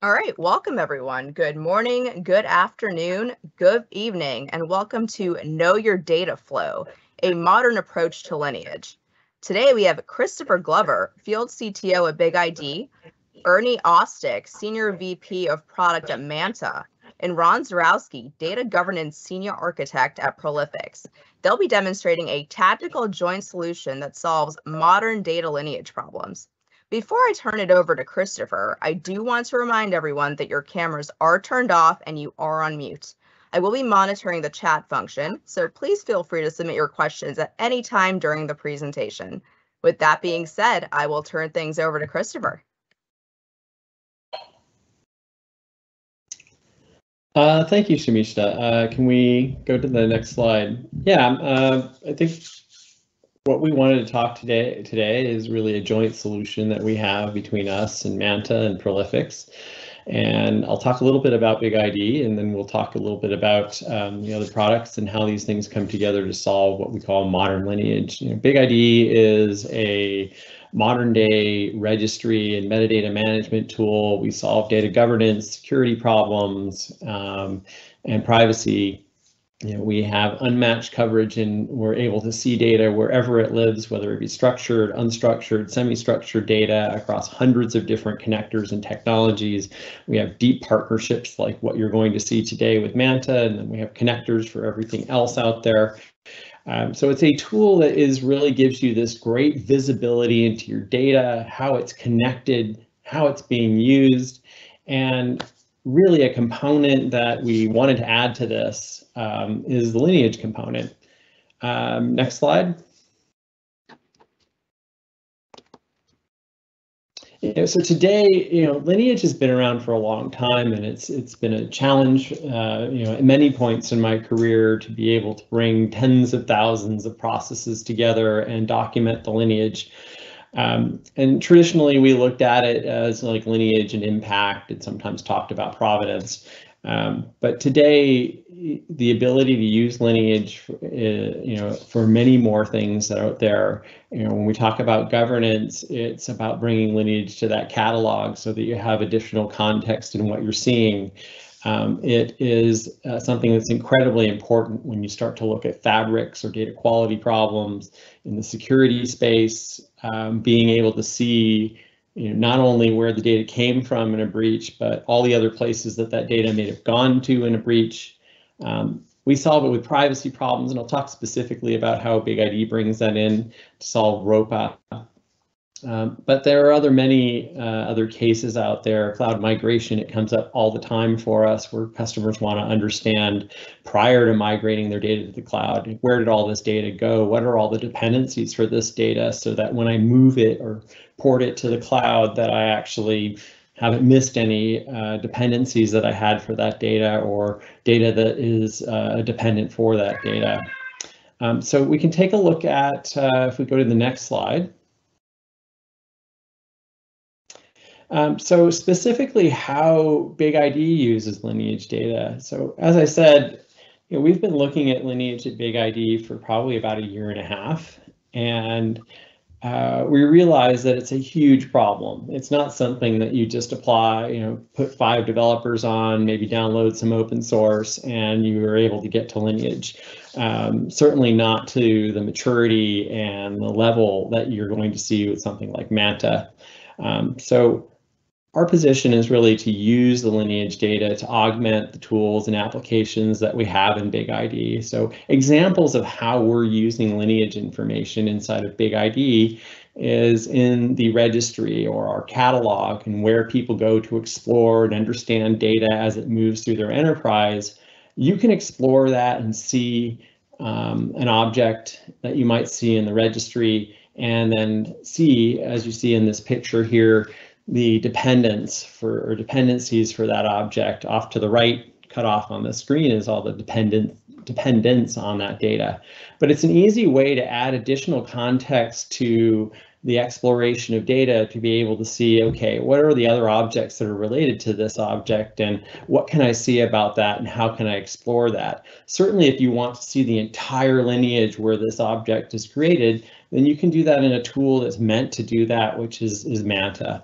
All right, welcome everyone. Good morning, good afternoon, good evening, and welcome to Know Your Data Flow, a modern approach to Lineage. Today we have Christopher Glover, Field CTO at BigID, Ernie Ostic, Senior VP of Product at MANTA, and Ron Zurawski, Data Governance Senior Architect at Prolifics. They'll be demonstrating a tactical joint solution that solves modern data lineage problems. Before I turn it over to Christopher, I do want to remind everyone that your cameras are turned off and you are on mute. I will be monitoring the chat function, so please feel free to submit your questions at any time during the presentation. With that being said, I will turn things over to Christopher. Thank you, Shamishta. Can we go to the next slide? Yeah, I think what we wanted to talk today is really a joint solution that we have between us and MANTA and Prolifics. And I'll talk a little bit about BigID, and then we'll talk a little bit about the other products and how these things come together to solve what we call modern lineage. BigID is a modern day registry and metadata management tool. We solve data governance, security problems, and privacy. We have unmatched coverage and we're able to see data wherever it lives, whether it be structured, unstructured, semi-structured data across hundreds of different connectors and technologies. We have deep partnerships like what you're going to see today with MANTA, and then we have connectors for everything else out there. So it's a tool that really gives you this great visibility into your data, how it's connected, how it's being used, and really a component that we wanted to add to this is the lineage component. Next slide. So today, Lineage has been around for a long time, and it's been a challenge, at many points in my career to be able to bring tens of thousands of processes together and document the lineage. And traditionally, we looked at it as like lineage and impact, and sometimes talked about provenance. But today, the ability to use lineage, for many more things that are out there. When we talk about governance, it's about bringing lineage to that catalog so that you have additional context in what you're seeing. It is something that's incredibly important when you start to look at fabrics or data quality problems in the security space. Being able to see not only where the data came from in a breach, but all the other places that data may have gone to in a breach. We solve it with privacy problems, and I'll talk specifically about how BigID brings that in to solve ROPA. But there are many other cases out there. Cloud migration, it comes up all the time for us, where customers want to understand prior to migrating their data to the cloud, where did all this data go? What are all the dependencies for this data, so that when I move it or port it to the cloud, that I actually haven't missed any dependencies that I had for that data, or data that is dependent for that data. So we can take a look at, if we go to the next slide. So specifically how BigID uses lineage data. So as I said, we've been looking at lineage at BigID for probably about a year and a half, and we realize that it's a huge problem. It's not something that you just apply, put 5 developers on, maybe download some open source, and you are able to get to lineage. Certainly not to the maturity and the level that you're going to see with something like MANTA. So our position is really to use the lineage data to augment the tools and applications that we have in BigID. So examples of how we're using lineage information inside of BigID is in the registry or our catalog, and where people go to explore and understand data as it moves through their enterprise. You can explore that and see an object that you might see in the registry, and then see, as you see in this picture here, the dependencies for that object. Off to the right, cut off on the screen, is all the dependence on that data. But it's an easy way to add additional context to the exploration of data, to be able to see, okay, what are the other objects that are related to this object, and what can I see about that, and how can I explore that? Certainly, if you want to see the entire lineage where this object is created, then you can do that in a tool that's meant to do that, which is MANTA.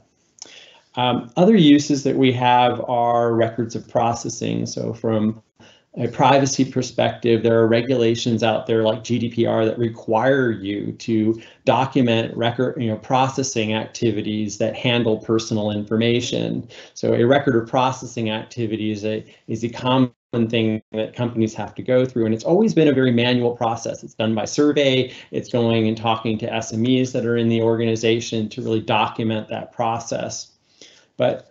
Other uses that we have are records of processing. So from a privacy perspective, there are regulations out there like GDPR that require you to document processing activities that handle personal information. So a record of processing activity is a common thing that companies have to go through, and it's always been a very manual process. It's done by survey. It's going and talking to SMEs that are in the organization to really document that process. But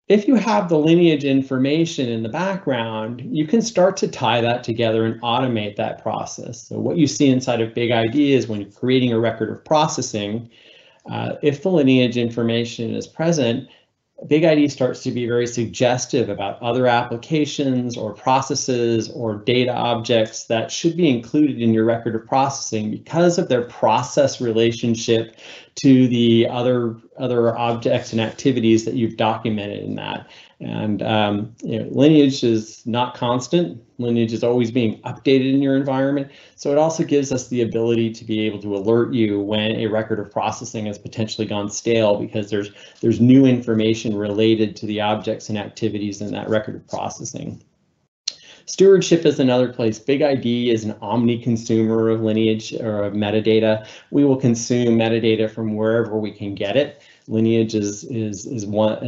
if you have the Lineage information in the background, you can start to tie that together and automate that process. So what you see inside of BigID is when you're creating a record of processing, if the Lineage information is present, BigID starts to be very suggestive about other applications or processes or data objects that should be included in your record of processing because of their process relationship to the other objects and activities that you've documented in that. And Lineage is not constant. Lineage is always being updated in your environment. So it also gives us the ability to be able to alert you when a record of processing has potentially gone stale because there's new information related to the objects and activities in that record of processing. Stewardship is another place. BigID is an omni-consumer of Lineage or of metadata. We will consume metadata from wherever we can get it. Lineage is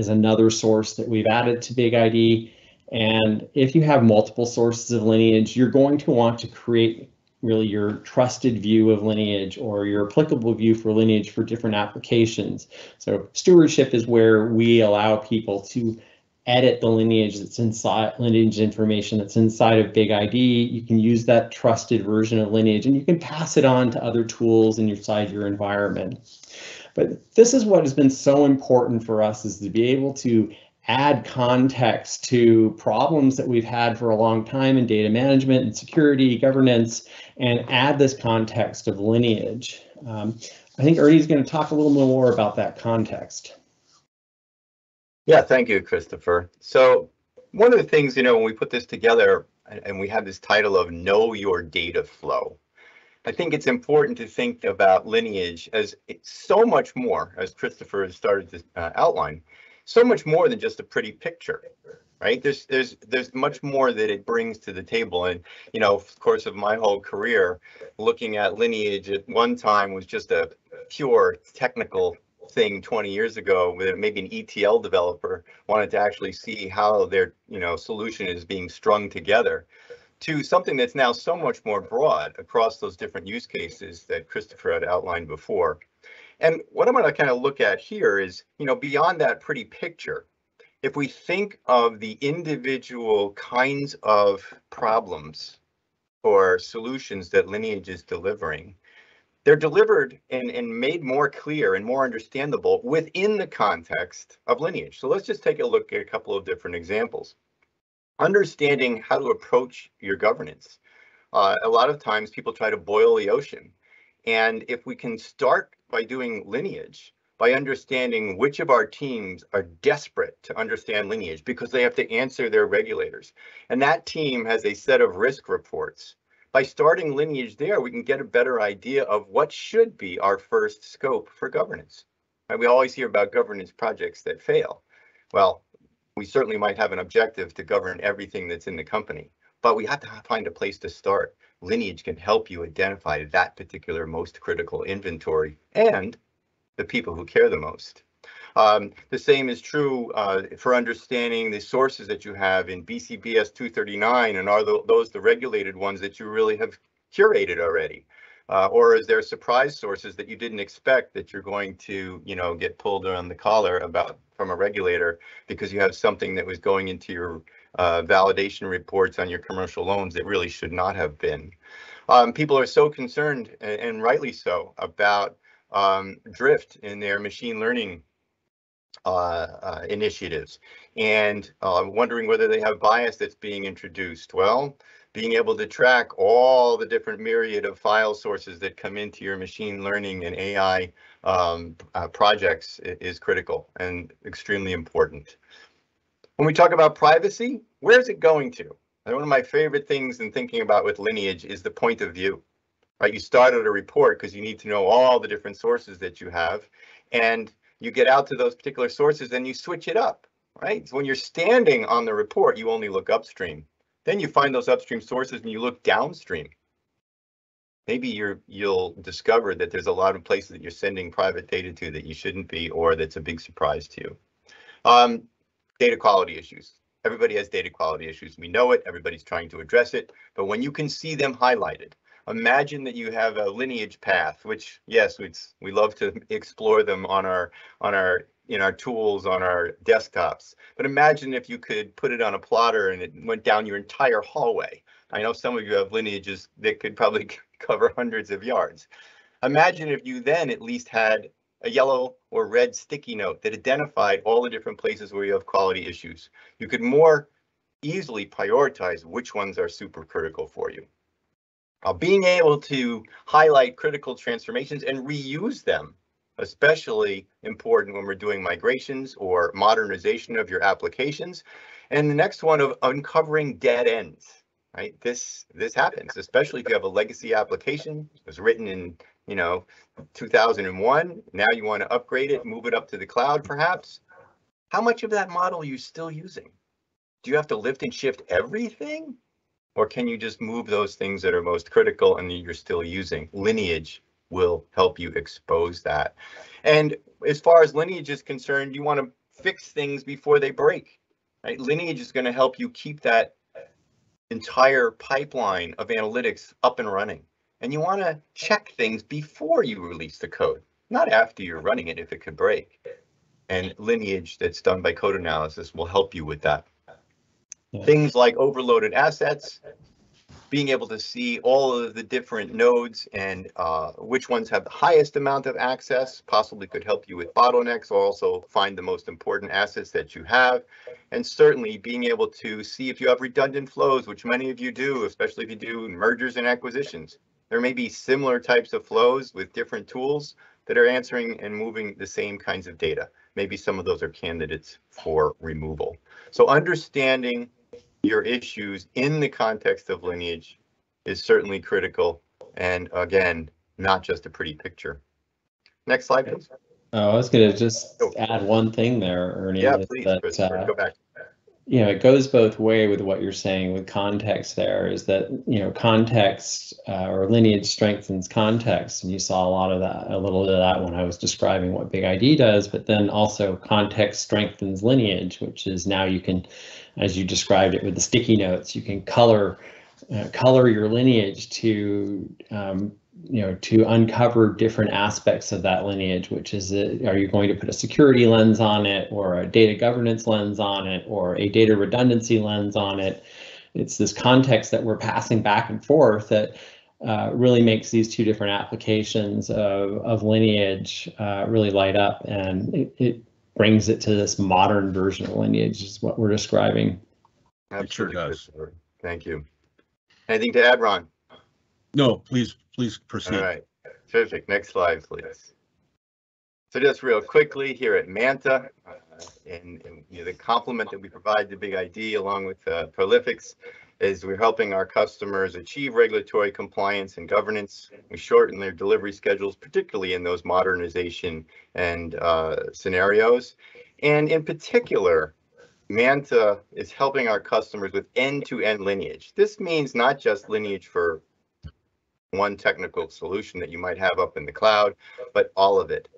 another source that we've added to BigID. And if you have multiple sources of Lineage, you're going to want to create really your trusted view of Lineage or your applicable view for Lineage for different applications. So stewardship is where we allow people to edit the lineage that's inside Lineage information that's inside of BigID. You can use that trusted version of Lineage and you can pass it on to other tools inside your environment. But this is what has been so important for us, is to be able to add context to problems that we've had for a long time in data management and security, governance, and add this context of Lineage. I think Ernie's going to talk a little more about that context. Yeah, thank you, Christopher. So one of the things, when we put this together and we have this title of Know Your Data Flow, I think it's important to think about Lineage as so much more, as Christopher has started to outline, so much more than just a pretty picture, right? There's much more that it brings to the table. And, of course, of my whole career, looking at Lineage at one time was just a pure technical thing 20 years ago, where maybe an ETL developer wanted to actually see how their solution is being strung together, to something that's now so much more broad across those different use cases that Christopher had outlined before. And what I'm going to kind of look at here is, beyond that pretty picture, if we think of the individual kinds of problems or solutions that Lineage is delivering, they're delivered and made more clear and more understandable within the context of Lineage. So let's just take a look at a couple of different examples. Understanding how to approach your governance. A lot of times people try to boil the ocean. And if we can start by doing Lineage, by understanding which of our teams are desperate to understand Lineage because they have to answer their regulators, and that team has a set of risk reports, by starting Lineage there, we can get a better idea of what should be our first scope for governance. And we always hear about governance projects that fail. Well, we certainly might have an objective to govern everything that's in the company, but we have to find a place to start. Lineage can help you identify that particular most critical inventory and the people who care the most. The same is true for understanding the sources that you have in BCBS 239, and are those the regulated ones that you really have curated already? Or is there surprise sources that you didn't expect that you're going to, get pulled around the collar about from a regulator because you have something that was going into your validation reports on your commercial loans that really should not have been? People are so concerned, and rightly so, about drift in their machine learning initiatives, and wondering whether they have bias that's being introduced. Well, being able to track all the different myriad of file sources that come into your machine learning and AI projects is critical and extremely important. When we talk about privacy, where's it going to? And one of my favorite things in thinking about with Lineage is the point of view. Right, you start at a report because you need to know all the different sources that you have, and you get out to those particular sources and you switch it up, right? So when you're standing on the report, you only look upstream. Then you find those upstream sources and you look downstream. Maybe you'll discover that there's a lot of places that you're sending private data to that you shouldn't be, or that's a big surprise to you. Data quality issues. Everybody has data quality issues. We know it. Everybody's trying to address it. But when you can see them highlighted, imagine that you have a lineage path, which yes, we love to explore them on our in our tools on our desktops. But imagine if you could put it on a plotter and it went down your entire hallway. I know some of you have lineages that could probably cover hundreds of yards. Imagine if you then at least had a yellow or red sticky note that identified all the different places where you have quality issues. You could more easily prioritize which ones are super critical for you. Being able to highlight critical transformations and reuse them, especially important when we're doing migrations or modernization of your applications. And the next one of uncovering dead ends. Right, this happens, especially if you have a legacy application. It was written in 2001. Now you want to upgrade it, move it up to the cloud, perhaps. How much of that model are you still using? Do you have to lift and shift everything, or can you just move those things that are most critical and that you're still using? Lineage will help you expose that. And as far as Lineage is concerned, you want to fix things before they break. Right? Lineage is going to help you keep that entire pipeline of analytics up and running. And you want to check things before you release the code, not after you're running it if it could break. And Lineage that's done by code analysis will help you with that. Yeah. Things like overloaded assets, being able to see all of the different nodes and which ones have the highest amount of access, possibly could help you with bottlenecks, or also find the most important assets that you have. And certainly being able to see if you have redundant flows, which many of you do, especially if you do mergers and acquisitions. There may be similar types of flows with different tools that are answering and moving the same kinds of data. Maybe some of those are candidates for removal. So understanding your issues in the context of Lineage is certainly critical, and again, not just a pretty picture. Next slide, please. Oh, I was going to just add one thing there, Ernie. Yeah, please, Christopher, go back. It goes both ways with what you're saying with context there, is that, context or Lineage strengthens context. And you saw a little bit of that when I was describing what BigID does, but then also context strengthens Lineage, which is now you can, as you described it with the sticky notes, you can color your lineage to to uncover different aspects of that lineage, which is, are you going to put a security lens on it, or a data governance lens on it, or a data redundancy lens on it? It's this context that we're passing back and forth that really makes these two different applications of Lineage really light up, and it brings it to this modern version of Lineage, is what we're describing. Absolutely. It sure does. Thank you. Anything to add, Ron? No, please proceed. All right, terrific. Next slide, please. So just real quickly here at MANTA, and the complement that we provide to BigID along with Prolifics is we're helping our customers achieve regulatory compliance and governance. We shorten their delivery schedules, particularly in those modernization and scenarios. And in particular, MANTA is helping our customers with end-to-end lineage. This means not just lineage for one technical solution that you might have up in the cloud, but all of it.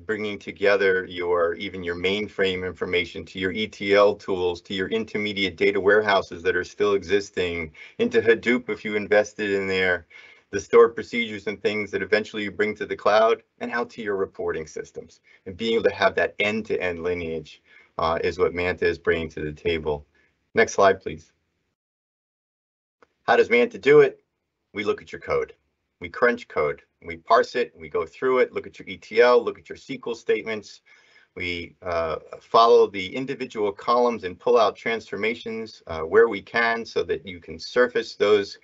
Bringing together even your mainframe information to your ETL tools, to your intermediate data warehouses that are still existing, into Hadoop if you invested in there, the stored procedures and things that eventually you bring to the cloud, and out to your reporting systems. And being able to have that end-to-end lineage is what MANTA is bringing to the table. Next slide, please. How does MANTA do it? We look at your code. We crunch code. We parse it. We go through it, look at your ETL, look at your SQL statements. We follow the individual columns and pull out transformations where we can, so that you can surface those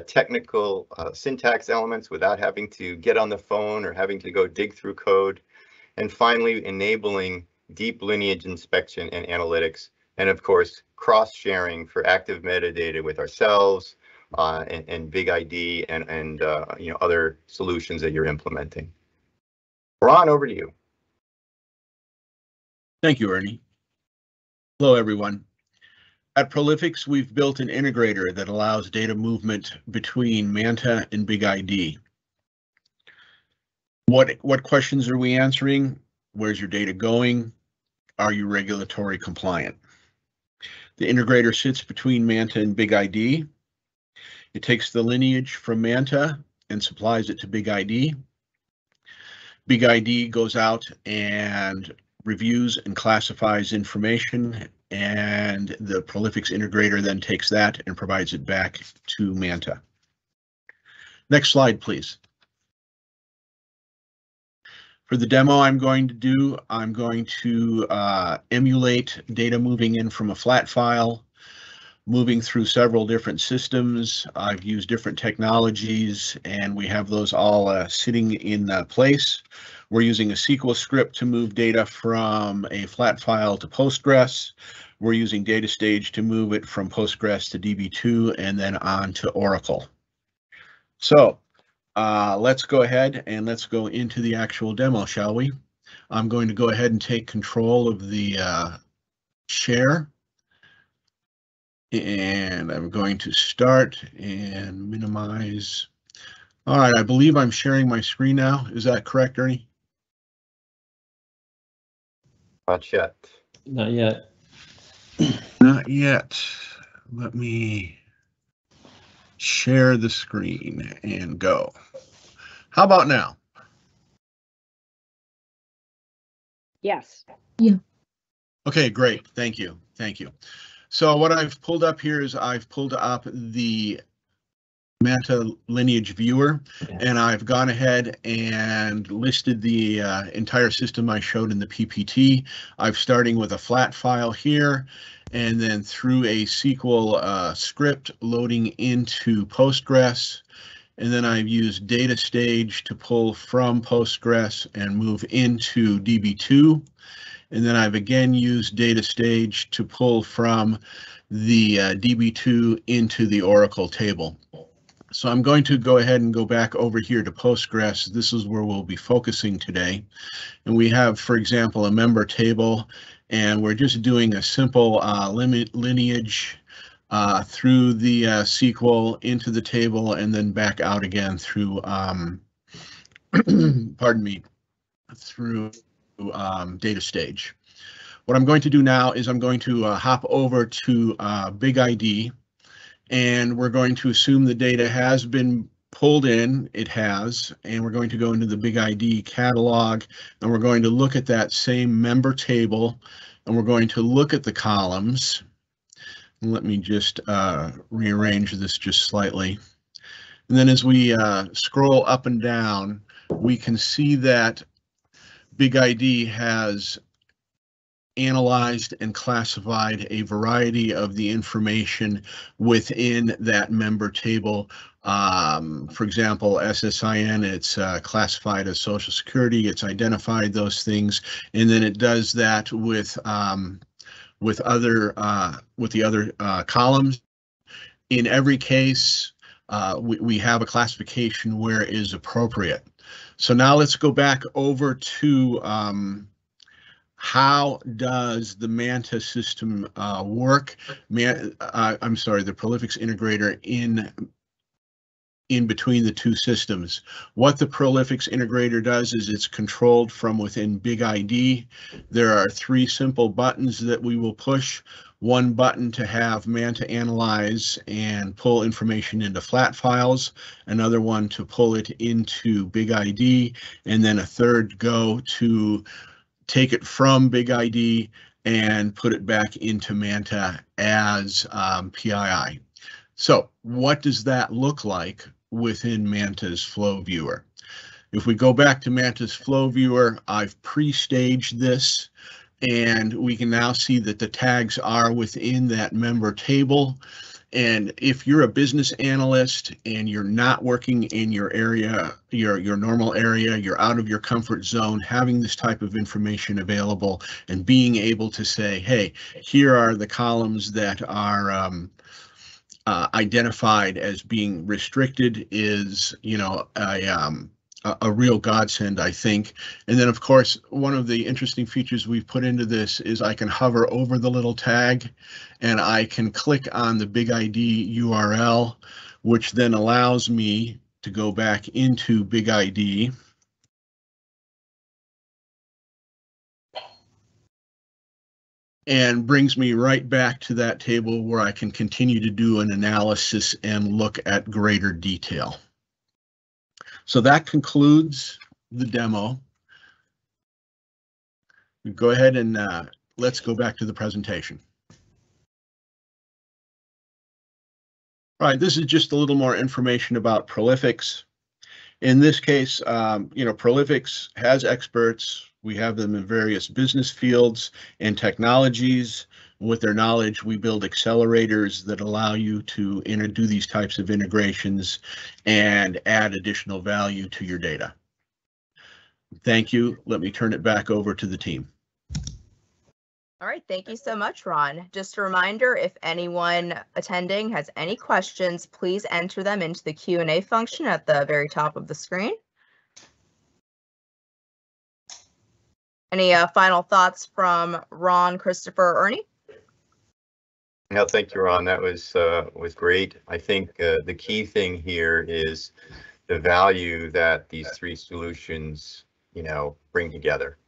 technical syntax elements without having to get on the phone or having to go dig through code. And finally, enabling deep lineage inspection and analytics, and of course, cross-sharing for active metadata with ourselves and BigID and other solutions that you're implementing. Ron, over to you. Thank you, Ernie. Hello, everyone. At Prolifics, we've built an integrator that allows data movement between MANTA and BigID. What questions are we answering? Where's your data going? Are you regulatory compliant? The integrator sits between MANTA and BigID. It takes the lineage from MANTA and supplies it to BigID. BigID goes out and reviews and classifies information, and the Prolifics integrator then takes that and provides it back to MANTA. Next slide, please. For the demo I'm going to emulate data moving in from a flat file, moving through several different systems. I've used different technologies, and we have those all sitting in place. We're using a SQL script to move data from a flat file to Postgres. We're using DataStage to move it from Postgres to DB2 and then on to Oracle. So let's go ahead and let's go into the actual demo, shall we? I'm going to go ahead and take control of the share. And I'm going to start and minimize. All right, I believe I'm sharing my screen now. Is that correct, Ernie? Not yet. Not yet. Not yet. Let me share the screen and go. How about now? Yes. Yeah. Okay, great. Thank you. Thank you. So what I've pulled up here is I've pulled up the MANTA Lineage viewer, and I've gone ahead and listed the entire system I showed in the PPT. I'm starting with a flat file here, and then through a SQL script loading into Postgres, and then I've used DataStage to pull from Postgres and move into DB2. And then I've again used DataStage to pull from the DB2 into the Oracle table. So I'm going to go ahead and go back over here to Postgres. This is where we'll be focusing today. And we have, for example, a member table, and we're just doing a simple lineage through the SQL into the table and then back out again through, pardon me, through DataStage. What I'm going to do now is I'm going to hop over to BigID, and we're going to assume the data has been pulled in. It has, and we're going to go into the BigID catalog, and we're going to look at that same member table, and we're going to look at the columns. Let me just rearrange this just slightly. And then as we scroll up and down, we can see that BigID has analyzed and classified a variety of the information within that member table. For example, SSIN, it's classified as Social Security, it's identified those things, and then it does that with the other columns. In every case, we have a classification where it is appropriate. So now let's go back over to how does the MANTA system work? I'm sorry, the Prolifics integrator in between the two systems. What the Prolifics integrator does is it's controlled from within BigID. There are three simple buttons that we will push. One button to have MANTA analyze and pull information into flat files, another one to pull it into BigID, and then a third go to take it from BigID and put it back into MANTA as PII. So what does that look like within MANTA's flow viewer? If we go back to MANTA's flow viewer, I've pre-staged this, and we can now see that the tags are within that member table. And if you're a business analyst and you're not working in your area, your normal area, you're out of your comfort zone, having this type of information available and being able to say, hey, here are the columns that are identified as being restricted is, you know, a real godsend, I think. And then, of course, one of the interesting features we've put into this is I can hover over the little tag and I can click on the BigID URL, which then allows me to go back into BigID. And brings me right back to that table where I can continue to do an analysis and look at greater detail. So that concludes the demo. Go ahead and let's go back to the presentation. All right, this is just a little more information about Prolifics. In this case, Prolifics has experts. We have them in various business fields and technologies. With their knowledge, we build accelerators that allow you to do these types of integrations and add additional value to your data. Thank you. Let me turn it back over to the team. All right, thank you so much, Ron. Just a reminder, if anyone attending has any questions, please enter them into the Q&A function at the very top of the screen. Any final thoughts from Ron, Christopher, or Ernie? No, thank you, Ron. That was great. I think the key thing here is the value that these three solutions, bring together.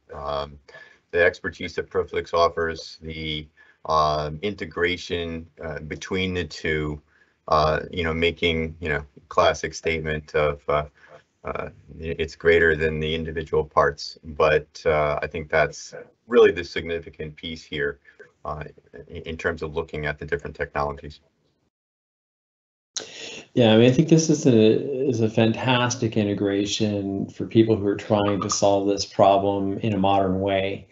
The expertise that Prolifics offers, the integration between the two, making, classic statement of it's greater than the individual parts. But I think that's really the significant piece here in terms of looking at the different technologies. Yeah, I mean, I think this is a fantastic integration for people who are trying to solve this problem in a modern way.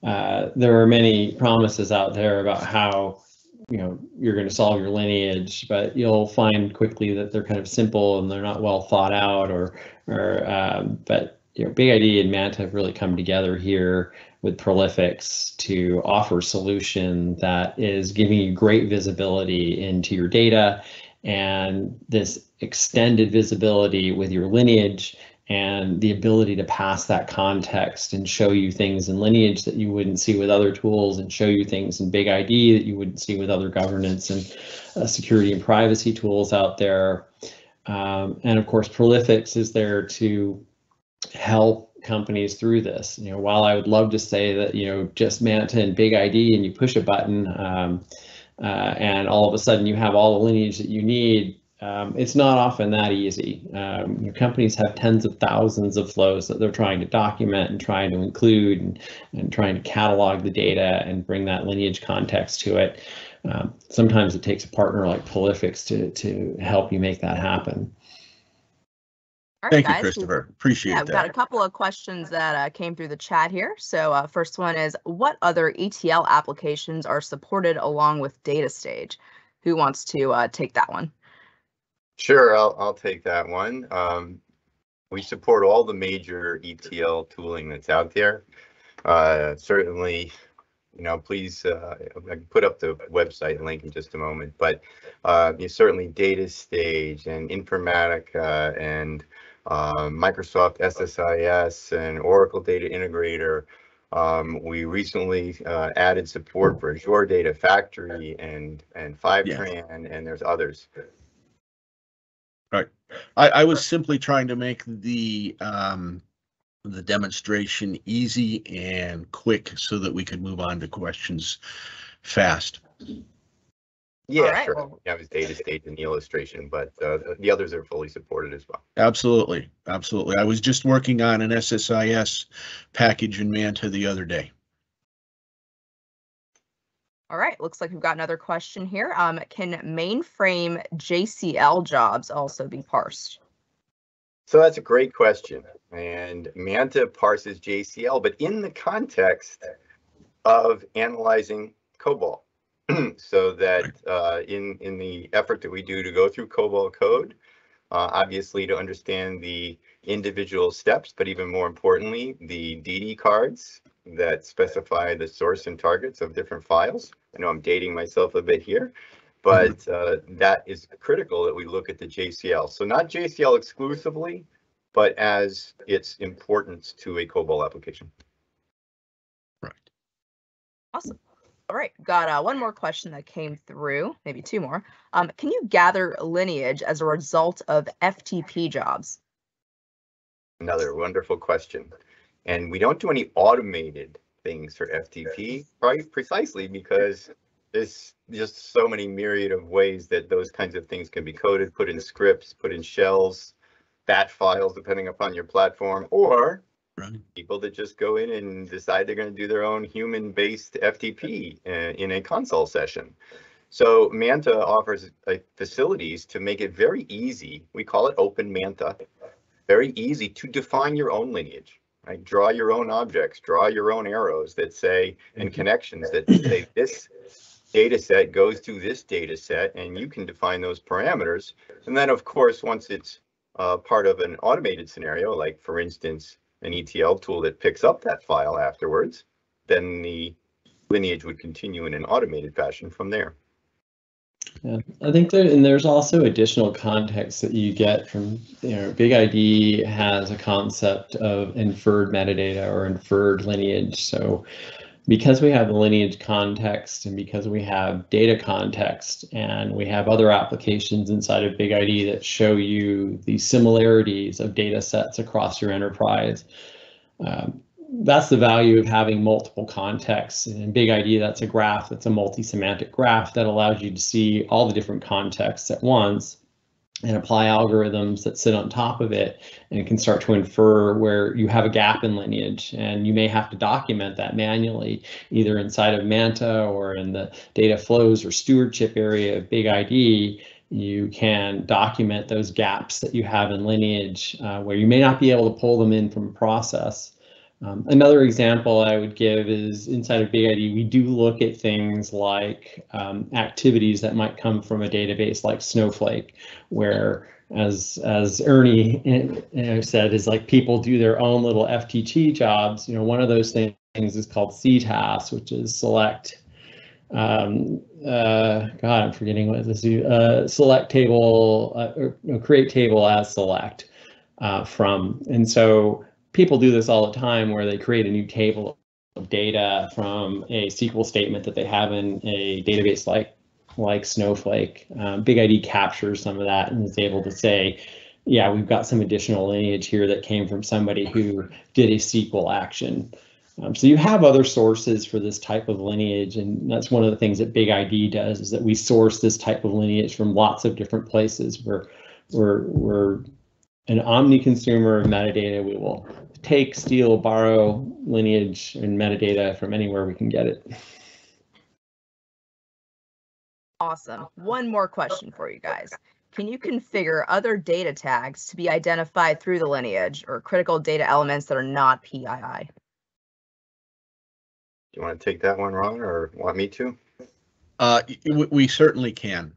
There are many promises out there about how you're going to solve your lineage, but you'll find quickly that they're kind of simple and they're not well thought out. But BigID and Manta have really come together here with Prolifics to offer a solution that is giving you great visibility into your data and this extended visibility with your lineage and the ability to pass that context and show you things in Lineage that you wouldn't see with other tools, and show you things in BigID that you wouldn't see with other governance and security and privacy tools out there. And of course, Prolifics is there to help companies through this. While I would love to say that just Manta and BigID and you push a button and all of a sudden you have all the lineage that you need, it's not often that easy. Companies have tens of thousands of flows that they're trying to document and trying to include and trying to catalog the data and bring that lineage context to it. Sometimes it takes a partner like Prolifics to help you make that happen. All right, Thank you, Christopher. Appreciate that. We've got a couple of questions that came through the chat here. So first one is, what other ETL applications are supported along with data stage? Who wants to take that one? Sure, I'll take that one. We support all the major ETL tooling that's out there. Certainly, please, I can put up the website link in just a moment, but certainly Data Stage and Informatica and Microsoft SSIS and Oracle Data Integrator. We recently added support for Azure Data Factory and Fivetran, and there's others. Right. I was simply trying to make the demonstration easy and quick so that we could move on to questions fast. Yeah, right, sure. well, It was Data Stage in the illustration, but the others are fully supported as well. Absolutely. Absolutely. I was just working on an SSIS package in Manta the other day. All right, looks like we've got another question here. Can mainframe JCL jobs also be parsed? So that's a great question. And Manta parses JCL, but in the context of analyzing COBOL. So that in the effort that we do to go through COBOL code, obviously to understand the individual steps, but even more importantly, the DD cards that specify the source and targets of different files. I know I'm dating myself a bit here, but that is critical that we look at the JCL. So not JCL exclusively, but as its importance to a COBOL application. Right. Awesome. All right, got one more question that came through, maybe two more. Can you gather lineage as a result of FTP jobs? Another wonderful question. And we don't do any automated things for FTP, right? Precisely because there's just so many myriad of ways that those kinds of things can be coded, put in scripts, put in shells, batch files, depending upon your platform, or people that just go in and decide they're going to do their own human-based FTP in a console session. So MANTA offers facilities to make it very easy. We call it Open MANTA. Very easy to define your own lineage. Right? Draw your own objects, draw your own arrows that say, and connections that say this data set goes to this data set, and you can define those parameters. And then, of course, once it's part of an automated scenario, like, for instance, an ETL tool that picks up that file afterwards, then the lineage would continue in an automated fashion from there. Yeah, I think there's also additional context that you get from, BigID has a concept of inferred metadata or inferred lineage. So because we have the lineage context and because we have data context and we have other applications inside of BigID that show you the similarities of data sets across your enterprise, that's the value of having multiple contexts. And in BigID, that's a graph, that's a multi-semantic graph that allows you to see all the different contexts at once and apply algorithms that sit on top of it, and it can start to infer where you have a gap in lineage, and you may have to document that manually, either inside of MANTA or in the data flows or stewardship area of BigID. You can document those gaps that you have in lineage where you may not be able to pull them in from a process. Another example I would give is inside of BigID, we do look at things like activities that might come from a database like Snowflake, where as Ernie said, is like people do their own little FTP jobs. One of those things is called CTAS, which is select. God, I'm forgetting what this is. Select table or create table as select from, and so people do this all the time where they create a new table of data from a SQL statement that they have in a database like Snowflake. BigID captures some of that and is able to say, yeah, we've got some additional lineage here that came from somebody who did a SQL action. So you have other sources for this type of lineage, and that's one of the things that BigID does, is that we source this type of lineage from lots of different places. We're an omni-consumer of metadata. We will take, steal, borrow lineage and metadata from anywhere we can get it. Awesome. One more question for you guys. Can you configure other data tags to be identified through the lineage or critical data elements that are not PII? Do you want to take that one, Ron, or want me to? We certainly can.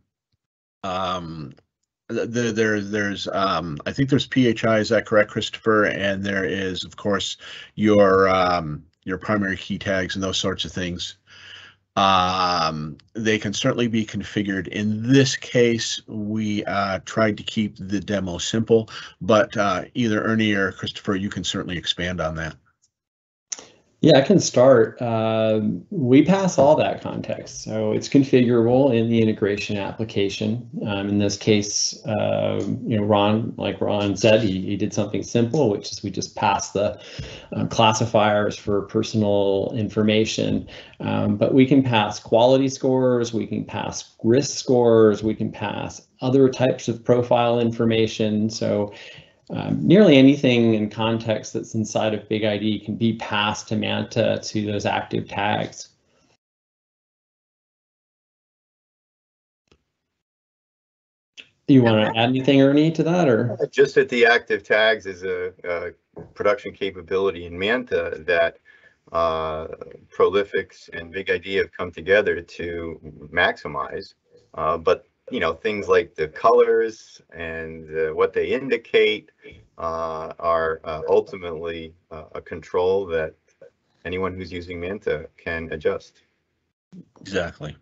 There's I think there's PHI, is that correct, Christopher? And there is, of course, your primary key tags and those sorts of things. They can certainly be configured. In this case, we tried to keep the demo simple, but either Ernie or Christopher, you can certainly expand on that. Yeah, I can start. We pass all that context, so it's configurable in the integration application. In this case, Ron, like Ron said, he did something simple, which is we just pass the classifiers for personal information. But we can pass quality scores, we can pass risk scores, we can pass other types of profile information. So nearly anything in context that's inside of BigID can be passed to MANTA to those active tags. You want to add anything, Ernie, to that, or? Just that the active tags is a production capability in MANTA that Prolifics and BigID have come together to maximize. But things like the colors and what they indicate are ultimately a control that anyone who's using MANTA can adjust. Exactly.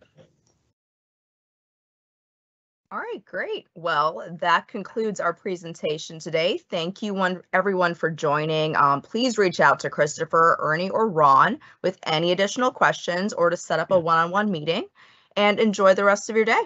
All right, great. Well, that concludes our presentation today. Thank you everyone for joining. Please reach out to Christopher, Ernie, or Ron with any additional questions or to set up a one-on-one meeting, and enjoy the rest of your day.